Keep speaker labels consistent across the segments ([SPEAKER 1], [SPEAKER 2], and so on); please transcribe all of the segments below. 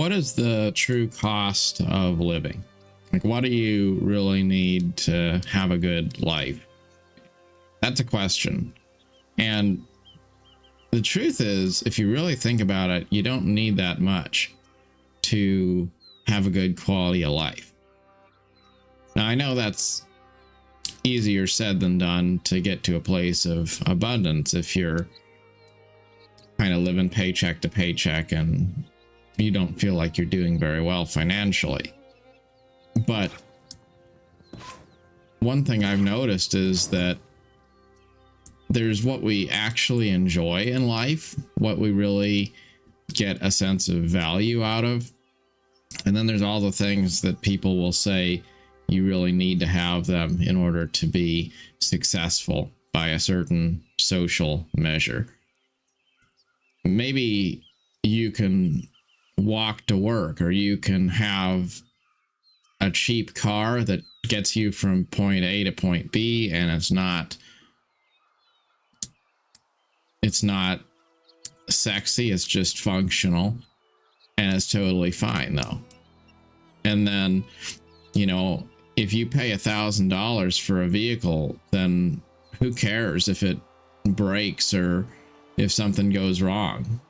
[SPEAKER 1] what is the true cost of living? Like, what do you really need to have a good life? That's a question. And the truth is, if you really think about it, you don't need that much to have a good quality of life. Now, I know that's easier said than done to get to a place of abundance if you're kind of living paycheck to paycheck and you don't feel like you're doing very well financially. But one thing I've noticed is that there's what we actually enjoy in life, what we really get a sense of value out of. And then there's all the things that people will say you really need to have them in order to be successful by a certain social measure. Maybe you can walk to work, or you can have a cheap car that gets you from point A to point B, and it's not sexy, it's just functional, and it's totally fine though. And then, you know, if you pay $1,000 for a vehicle, then who cares if it breaks or if something goes wrong?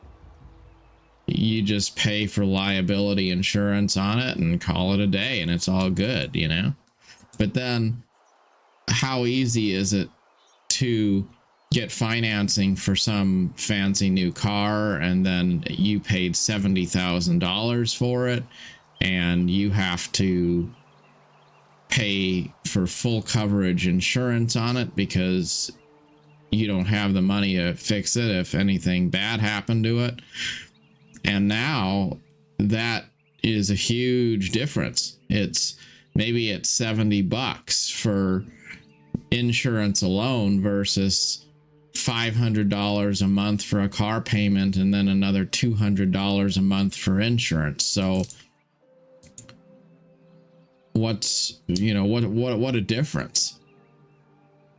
[SPEAKER 1] You just pay for liability insurance on it and call it a day, and it's all good, you know? But then how easy is it to get financing for some fancy new car, and then you paid $70,000 for it, and you have to pay for full coverage insurance on it because you don't have the money to fix it if anything bad happened to it. And now that is a huge difference. Maybe it's $70 for insurance alone versus $500 a month for a car payment, and then another $200 a month for insurance. So what a difference.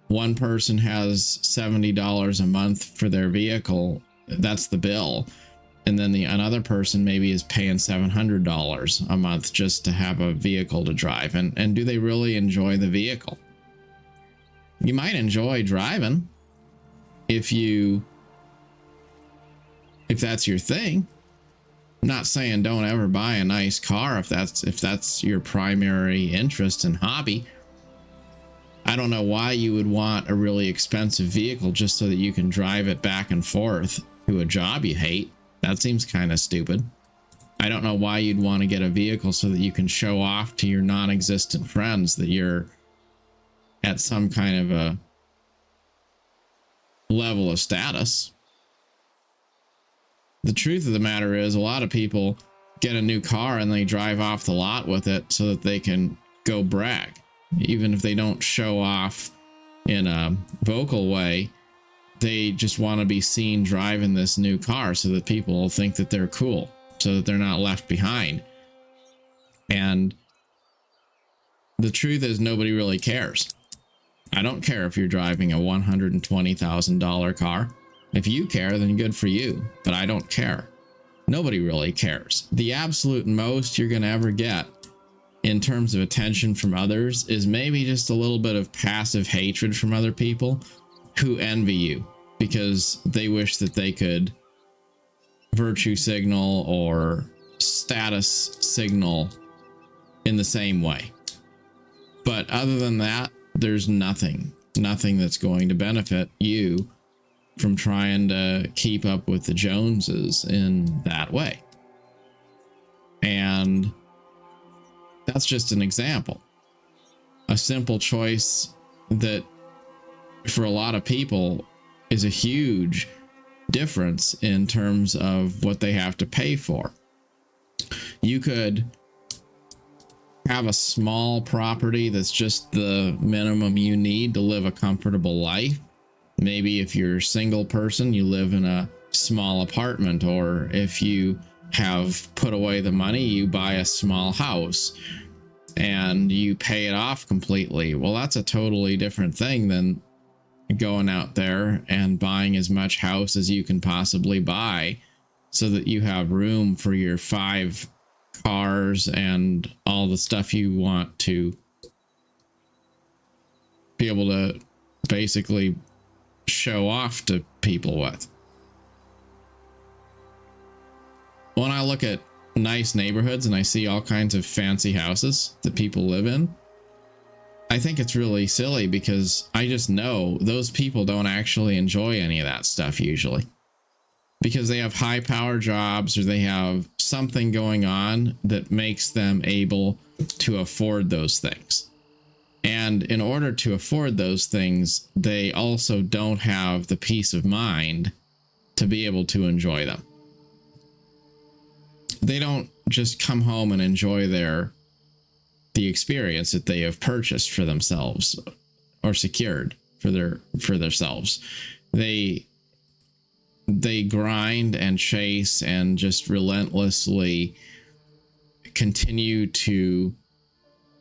[SPEAKER 1] One person has $70 a month for their vehicle, that's the bill, and then another person maybe is paying $700 a month just to have a vehicle to drive. And do they really enjoy the vehicle? You might enjoy driving if that's your thing. I'm not saying don't ever buy a nice car if that's your primary interest and hobby. I don't know why you would want a really expensive vehicle just so that you can drive it back and forth to a job you hate. That seems kind of stupid. I don't know why you'd want to get a vehicle so that you can show off to your non-existent friends that you're at some kind of a level of status. The truth of the matter is, a lot of people get a new car and they drive off the lot with it so that they can go brag. Even if they don't show off in a vocal way, they just want to be seen driving this new car so that people will think that they're cool, so that they're not left behind. And the truth is, nobody really cares. I don't care if you're driving a $120,000 car. If you care, then good for you, but I don't care. Nobody really cares. The absolute most you're going to ever get in terms of attention from others is maybe just a little bit of passive hatred from other people who envy you because they wish that they could virtue signal or status signal in the same way. But other than that, there's nothing that's going to benefit you from trying to keep up with the Joneses in that way. And that's just an example. A simple choice that for a lot of people is a huge difference in terms of what they have to pay for. You could have a small property that's just the minimum you need to live a comfortable life. Maybe if you're a single person, you live in a small apartment, or if you have put away the money, you buy a small house and you pay it off completely. Well, that's a totally different thing than going out there and buying as much house as you can possibly buy so that you have room for your 5 cars and all the stuff you want to be able to basically show off to people with. When I look at nice neighborhoods and I see all kinds of fancy houses that people live in, I think it's really silly because I just know those people don't actually enjoy any of that stuff usually, because they have high power jobs or they have something going on that makes them able to afford those things. And in order to afford those things, they also don't have the peace of mind to be able to enjoy them. They don't just come home and enjoy the experience that they have purchased for themselves or secured for themselves. They grind and chase and just relentlessly continue to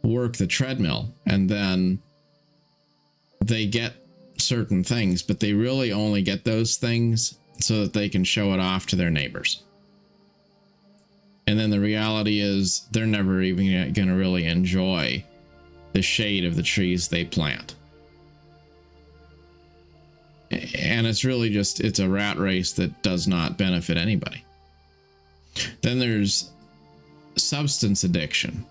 [SPEAKER 1] work the treadmill, and then they get certain things, but they really only get those things so that they can show it off to their neighbors. And then the reality is they're never even going to really enjoy the shade of the trees they plant. And it's really just, it's a rat race that does not benefit anybody. Then there's substance addiction.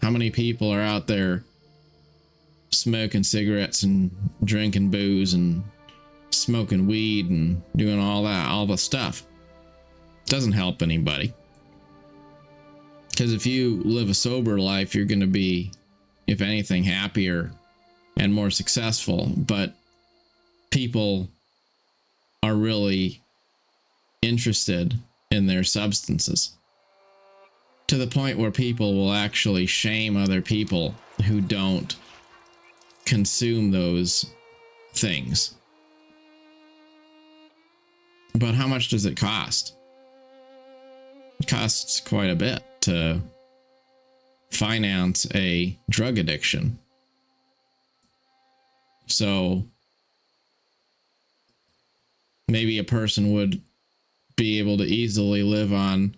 [SPEAKER 1] How many people are out there smoking cigarettes and drinking booze and smoking weed and doing all the stuff? Doesn't help anybody. Because if you live a sober life, you're going to be, if anything, happier and more successful. But people are really interested in their substances to the point where people will actually shame other people who don't consume those things. But how much does it cost? It costs quite a bit to finance a drug addiction. So maybe a person would be able to easily live on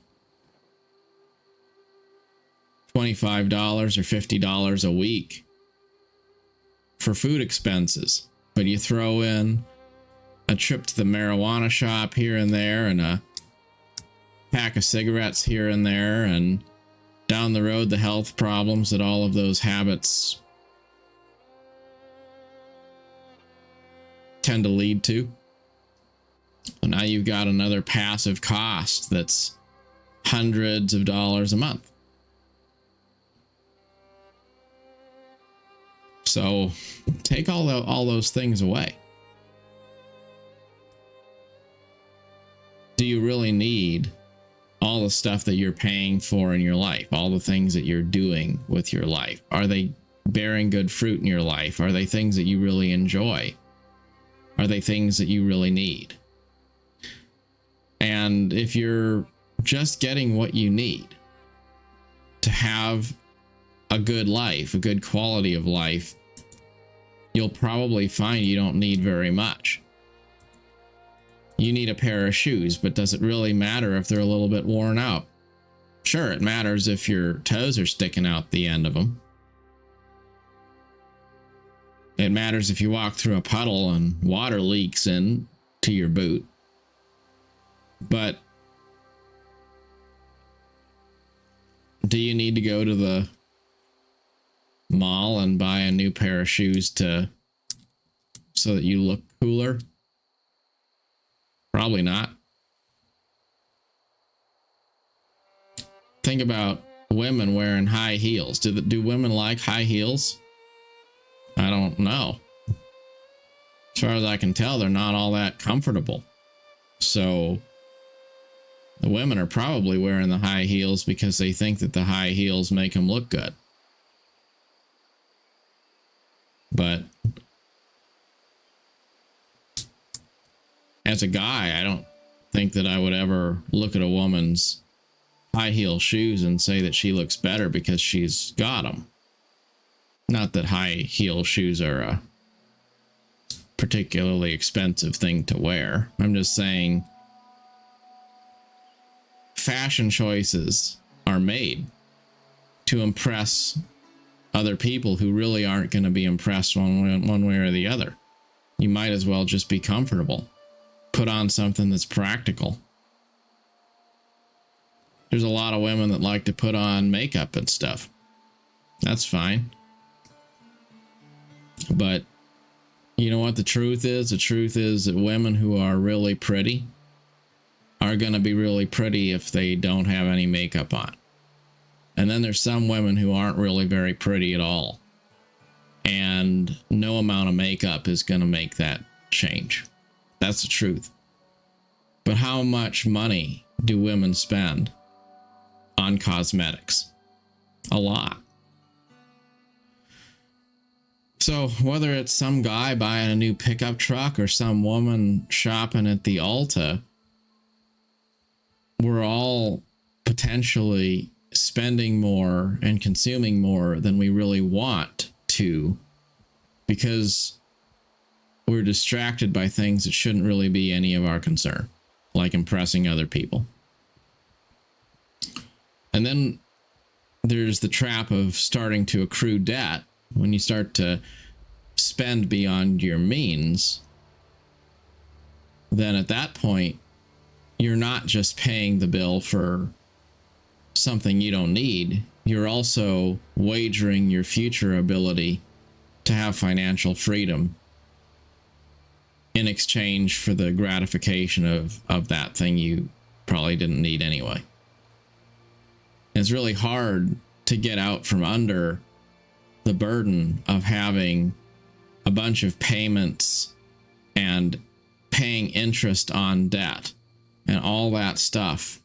[SPEAKER 1] $25 or $50 a week for food expenses. But you throw in a trip to the marijuana shop here and there and a pack of cigarettes here and there, and down the road the health problems that all of those habits tend to lead to. And now you've got another passive cost that's hundreds of dollars a month. So take all those things away. Do you really need all the stuff that you're paying for in your life, all the things that you're doing with your life? Are they bearing good fruit in your life? Are they things that you really enjoy? Are they things that you really need? And if you're just getting what you need to have a good life, a good quality of life, you'll probably find you don't need very much. You need a pair of shoes, but does it really matter if they're a little bit worn out? Sure, it matters if your toes are sticking out the end of them. It matters if you walk through a puddle and water leaks into your boot. But do you need to go to the mall and buy a new pair of shoes so that you look cooler? Probably not. Think about women wearing high heels. Do women like high heels? I don't know. As far as I can tell, they're not all that comfortable. So the women are probably wearing the high heels because they think that the high heels make them look good. But as a guy, I don't think that I would ever look at a woman's high heel shoes and say that she looks better because she's got them. Not that high heel shoes are a particularly expensive thing to wear. I'm just saying fashion choices are made to impress other people who really aren't going to be impressed one way or the other. You might as well just be comfortable. Put on something that's practical. There's a lot of women that like to put on makeup and stuff. That's fine. But you know what the truth is? The truth is that women who are really pretty are going to be really pretty if they don't have any makeup on. And then there's some women who aren't really very pretty at all. And no amount of makeup is going to make that change. That's the truth. But how much money do women spend on cosmetics? A lot. So whether it's some guy buying a new pickup truck or some woman shopping at the Ulta, we're all potentially spending more and consuming more than we really want to, because we're distracted by things that shouldn't really be any of our concern, like impressing other people. And then there's the trap of starting to accrue debt. When you start to spend beyond your means, then at that point, you're not just paying the bill for something you don't need. You're also wagering your future ability to have financial freedom in exchange for the gratification of that thing you probably didn't need anyway. It's really hard to get out from under the burden of having a bunch of payments and paying interest on debt and all that stuff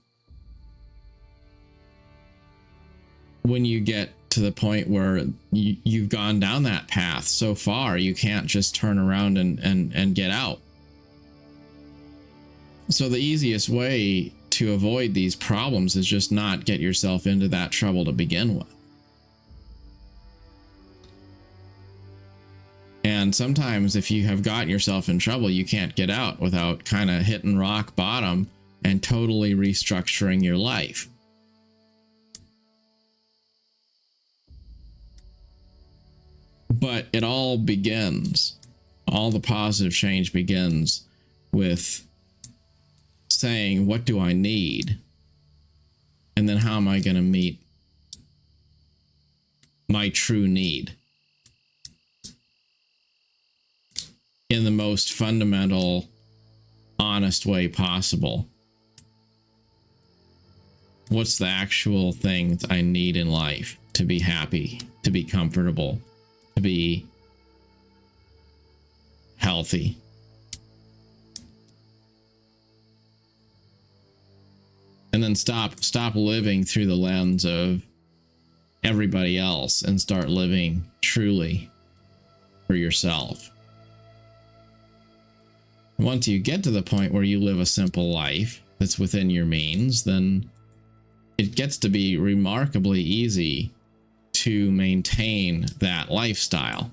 [SPEAKER 1] when you get to the point where you've gone down that path so far. You can't just turn around and get out. So the easiest way to avoid these problems is just not get yourself into that trouble to begin with. And sometimes if you have gotten yourself in trouble, you can't get out without kind of hitting rock bottom and totally restructuring your life. But it all begins, all the positive change begins with saying, what do I need? And then how am I going to meet my true need in the most fundamental, honest way possible? What's the actual things I need in life to be happy, to be comfortable, to be healthy? And then stop living through the lens of everybody else and start living truly for yourself. Once you get to the point where you live a simple life that's within your means, then it gets to be remarkably easy to maintain that lifestyle.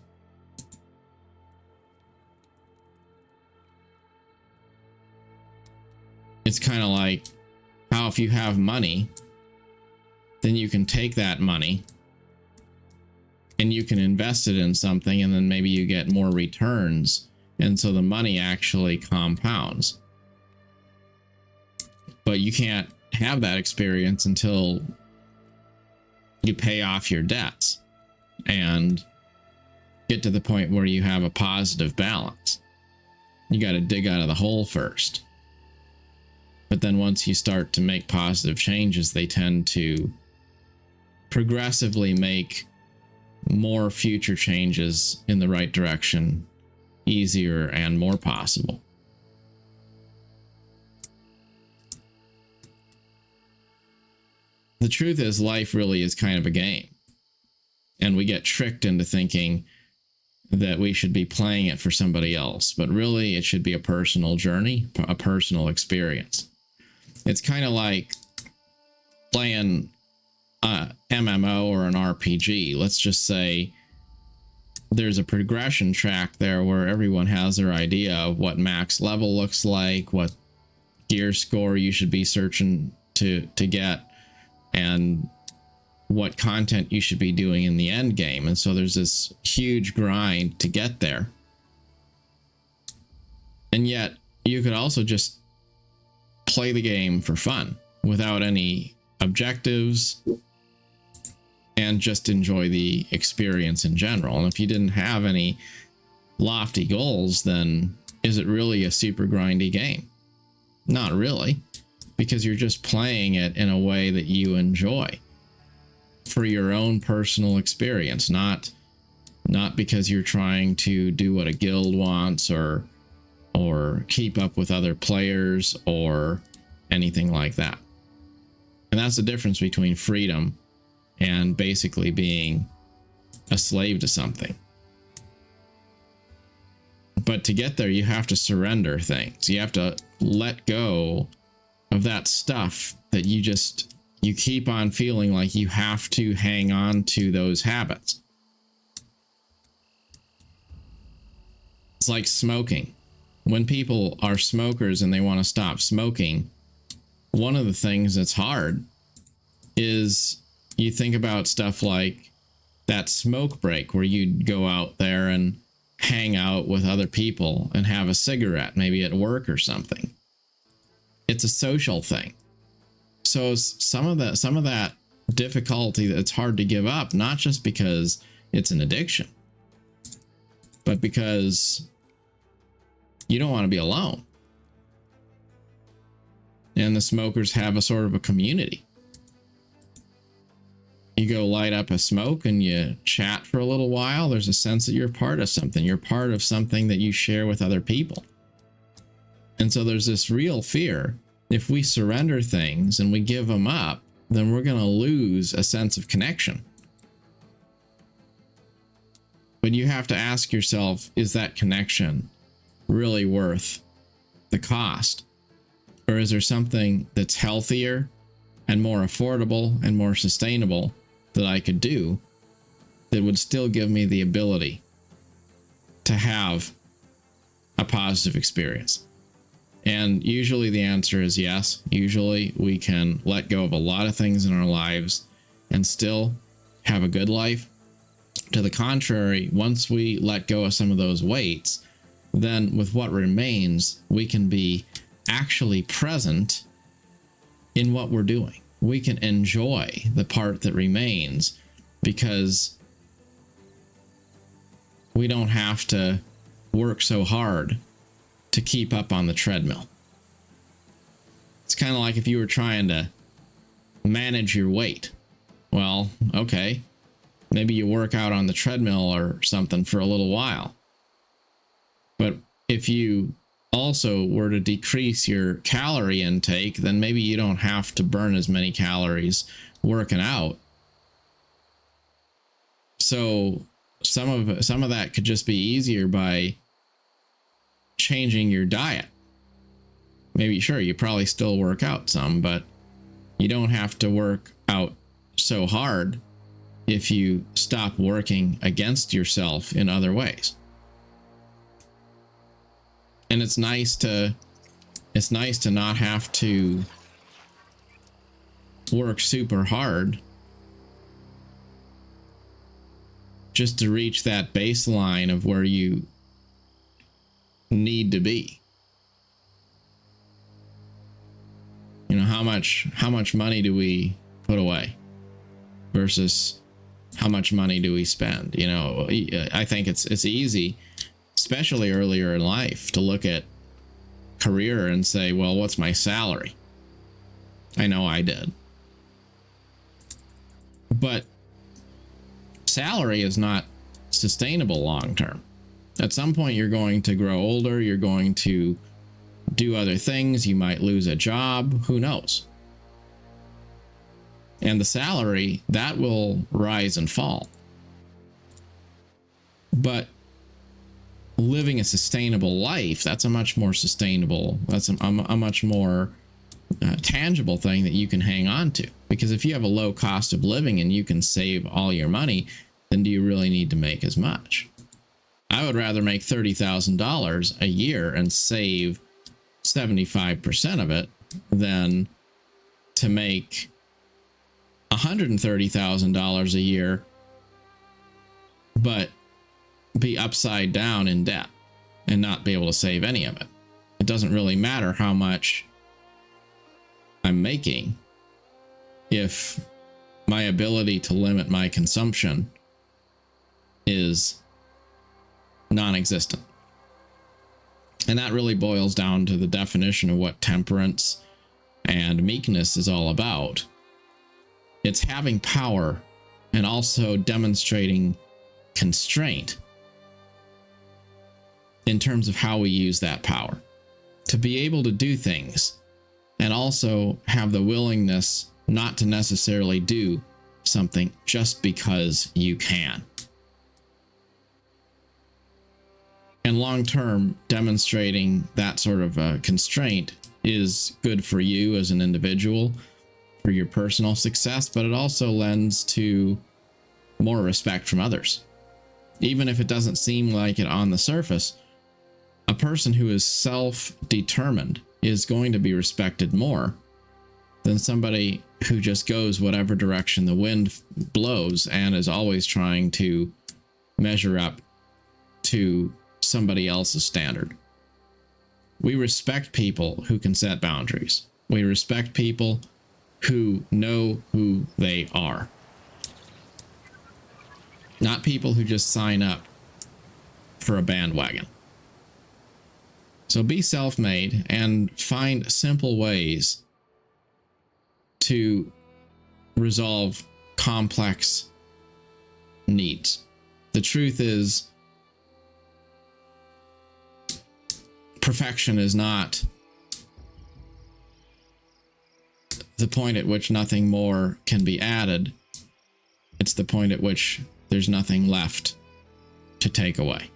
[SPEAKER 1] It's kind of like how if you have money, then you can take that money and you can invest it in something, and then maybe you get more returns, and so the money actually compounds. But you can't have that experience until you pay off your debts and get to the point where you have a positive balance. You got to dig out of the hole first. But then once you start to make positive changes, they tend to progressively make more future changes in the right direction easier and more possible. The truth is, life really is kind of a game. And we get tricked into thinking that we should be playing it for somebody else. But really, it should be a personal journey, a personal experience. It's kind of like playing a MMO or an RPG. Let's just say there's a progression track there where everyone has their idea of what max level looks like, what gear score you should be searching to get, and what content you should be doing in the end game. And so there's this huge grind to get there. And yet you could also just play the game for fun without any objectives and just enjoy the experience in general. And if you didn't have any lofty goals, then is it really a super grindy game? Not really, because you're just playing it in a way that you enjoy for your own personal experience, not because you're trying to do what a guild wants or keep up with other players or anything like that. And that's the difference between freedom and basically being a slave to something. But to get there, you have to surrender things. You have to let go of that stuff that you keep on feeling like you have to hang on to those habits. It's like smoking. When people are smokers and they want to stop smoking, one of the things that's hard is you think about stuff like that smoke break where you'd go out there and hang out with other people and have a cigarette, maybe at work or something. It's a social thing. So some of that difficulty that's hard to give up, not just because it's an addiction, but because you don't want to be alone. And the smokers have a sort of a community. You go light up a smoke and you chat for a little while. There's a sense that you're part of something. You're part of something that you share with other people. And so there's this real fear. If we surrender things and we give them up, then we're going to lose a sense of connection. But you have to ask yourself, is that connection really worth the cost? Or is there something that's healthier and more affordable and more sustainable that I could do that would still give me the ability to have a positive experience? And usually the answer is yes. Usually we can let go of a lot of things in our lives and still have a good life. To the contrary, once we let go of some of those weights, then with what remains, we can be actually present in what we're doing. We can enjoy the part that remains because we don't have to work so hard to keep up on the treadmill. It's kind of like if you were trying to manage your weight. Well, okay, maybe you work out on the treadmill or something for a little while. But if you also were to decrease your calorie intake, then maybe you don't have to burn as many calories working out. So some of that could just be easier by changing your diet. Maybe, sure, you probably still work out some, but you don't have to work out so hard if you stop working against yourself in other ways. And it's nice to not have to work super hard just to reach that baseline of where you need to be. You know, how much money do we put away versus how much money do we spend? You know, I think it's easy, especially earlier in life, to look at career and say, well, what's my salary? I know I did. But salary is not sustainable long term. At some point, you're going to grow older. You're going to do other things. You might lose a job. Who knows? And the salary, that will rise and fall. But living a sustainable life, that's a much more sustainable, that's a much more tangible thing that you can hang on to. Because if you have a low cost of living and you can save all your money, then do you really need to make as much? I would rather make $30,000 a year and save 75% of it than to make $130,000 a year, but be upside down in debt and not be able to save any of it. It doesn't really matter how much I'm making if my ability to limit my consumption is non-existent. And that really boils down to the definition of what temperance and meekness is all about. It's having power and also demonstrating constraint in terms of how we use that power to be able to do things, and also have the willingness not to necessarily do something just because you can. And long term, demonstrating that sort of constraint is good for you as an individual, for your personal success, but it also lends to more respect from others. Even if it doesn't seem like it on the surface, a person who is self-determined is going to be respected more than somebody who just goes whatever direction the wind blows and is always trying to measure up to somebody else's standard. We respect people who can set boundaries. We respect people who know who they are. Not people who just sign up for a bandwagon. So be self-made and find simple ways to resolve complex needs. The truth is, perfection is not the point at which nothing more can be added. It's the point at which there's nothing left to take away.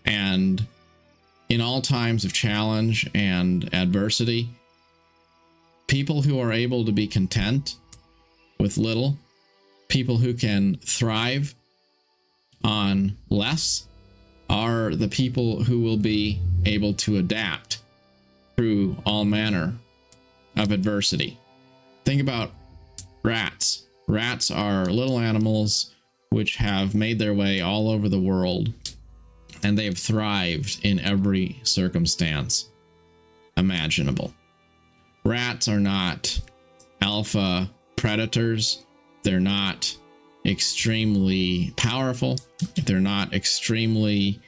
[SPEAKER 1] And in all times of challenge and adversity, people who are able to be content with little, people who can thrive on less, are the people who will be able to adapt through all manner of adversity. Think about rats. Rats are little animals which have made their way all over the world, and they have thrived in every circumstance imaginable. Rats are not alpha predators. They're not extremely powerful. They're not extremely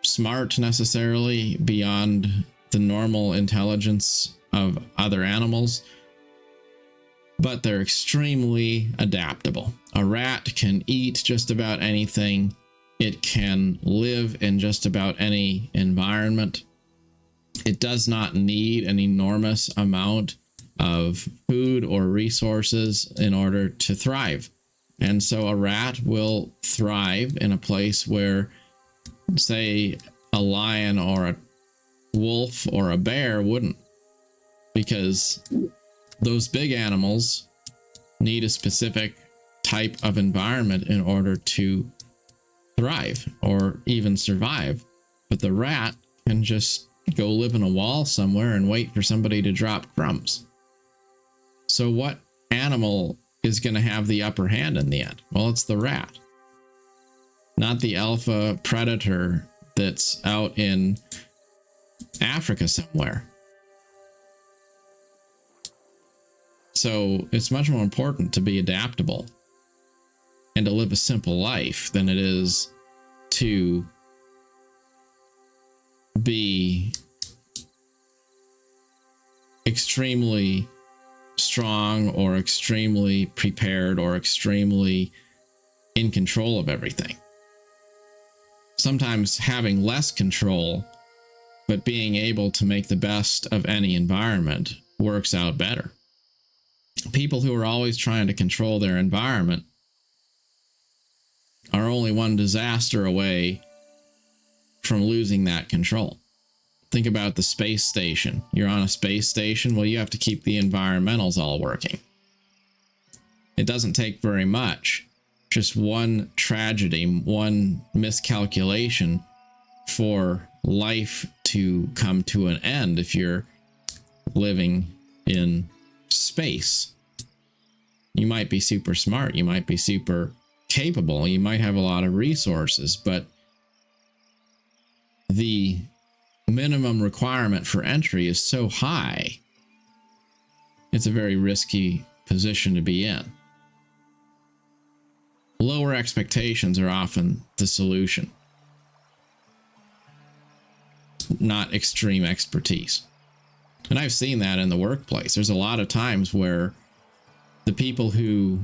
[SPEAKER 1] smart necessarily beyond the normal intelligence of other animals, but they're extremely adaptable. A rat can eat just about anything. It can live in just about any environment. It does not need an enormous amount of food or resources in order to thrive. And so a rat will thrive in a place where, say, a lion or a wolf or a bear wouldn't, because those big animals need a specific type of environment in order to thrive or even survive. But the rat can just go live in a wall somewhere and wait for somebody to drop crumbs. So what animal is going to have the upper hand in the end? Well, it's the rat, not the alpha predator that's out in Africa somewhere. So it's much more important to be adaptable and to live a simple life than it is to be extremely strong or extremely prepared or extremely in control of everything. Sometimes having less control, but being able to make the best of any environment works out better. People who are always trying to control their environment are only one disaster away from losing that control. Think about the space station. You're on a space station. Well, you have to keep the environmentals all working. It doesn't take very much. Just one tragedy, one miscalculation for life to come to an end if you're living in space. You might be super smart. You might be super capable. You might have a lot of resources, but the minimum requirement for entry is so high. It's a very risky position to be in. Lower expectations are often the solution, not extreme expertise. And I've seen that in the workplace. There's a lot of times where the people who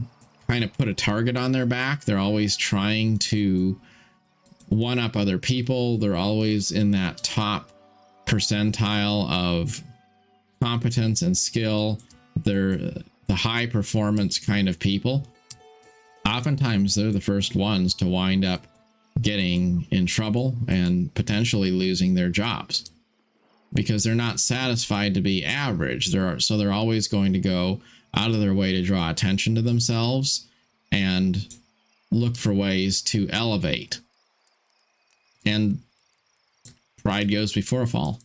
[SPEAKER 1] kind of put a target on their back, they're always trying to one up other people. They're always in that top percentile of competence and skill. They're the high performance kind of people. Oftentimes they're the first ones to wind up getting in trouble and potentially losing their jobs because they're not satisfied to be average. So they're always going to go out of their way to draw attention to themselves and look for ways to elevate. And pride goes before a fall.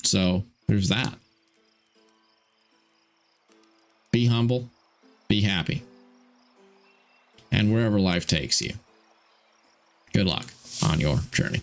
[SPEAKER 1] So there's that. Be humble, be happy. And wherever life takes you, good luck on your journey.